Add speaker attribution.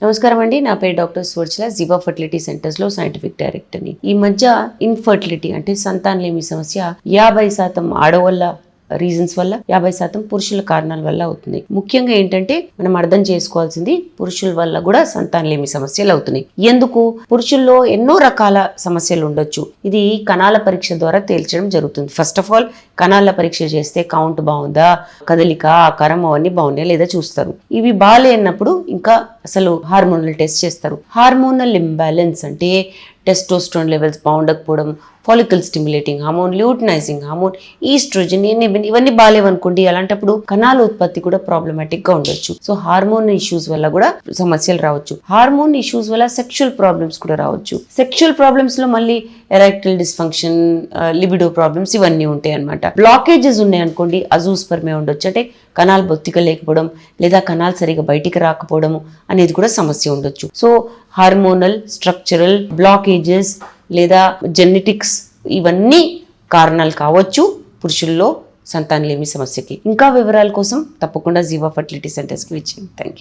Speaker 1: నమస్కారం అండి, నా పేరు డాక్టర్ సువర్చల, జీవా ఫర్టిలిటీ సెంటర్స్ లో సైంటిఫిక్ డైరెక్టర్ని. ఈ మధ్య ఇన్ఫర్టిలిటీ అంటే సంతానలేమి సమస్య 50% ఆడవాళ్ళ రీజన్స్ వల్ల, 50% పురుషుల కారణాల వల్ల అవుతుంది. ముఖ్యంగా ఏంటంటే మనం అర్థం చేసుకోవాల్సింది, పురుషుల వల్ల కూడా సంతానలేమి సమస్యలు అవుతున్నాయి. ఎందుకు? పురుషుల్లో ఎన్నో రకాల సమస్యలు ఉండొచ్చు. ఇది కణాల పరీక్ష ద్వారా తేల్చడం జరుగుతుంది. ఫస్ట్ ఆఫ్ ఆల్ కణాల పరీక్ష చేస్తే కౌంట్ బాగుందా, కదలిక, ఆకారం అవన్నీ బాగున్నాయా లేదా చూస్తారు. ఇవి బాగాలేనప్పుడు ఇంకా అసలు హార్మోనల్ టెస్ట్ చేస్తారు. హార్మోనల్ ఇంబ్యాలెన్స్ అంటే టెస్టోస్టెరాన్ లెవెల్స్ బాగుండకపోవడం, follicle stimulating hormone, luteinising hormone, oestrogen, ఇవన్నీ బాగాలేవనుకోండి, అలాంటప్పుడు కణాల ఉత్పత్తి కూడా ప్రాబ్లమాటిక్ గా ఉండొచ్చు. సో హార్మోన్ ఇష్యూస్ వల్ల కూడా సమస్యలు రావచ్చు. హార్మోన్ ఇష్యూస్ వల్ల సెక్షువల్ ప్రాబ్లమ్స్ కూడా రావచ్చు. సెక్షువల్ ప్రాబ్లమ్స్ లో మళ్ళీ ఎరెక్టైల్ డిస్ఫంక్షన్, లిబిడో ప్రాబ్లమ్స్ ఇవన్నీ ఉంటాయి అన్నమాట. బ్లాకేజెస్ ఉన్నాయనుకోండి, అజూస్పర్మియా ఉండొచ్చు, అంటే కణాలు బొత్తిగా లేకపోవడం లేదా కణాలు సరిగా బయటికి రాకపోవడం అనేది కూడా సమస్య ఉండొచ్చు. సో హార్మోనల్, స్ట్రక్చరల్ బ్లాకేజెస్ లేదా జెనెటిక్స్ ఇవన్నీ కారణాలు కావచ్చు పురుషుల్లో సంతానలేమి సమస్యకి. ఇంకా వివరాల కోసం తప్పకుండా జీవా ఫర్టిలిటీ సెంటర్స్కి విచ్చేయండి. Thank you.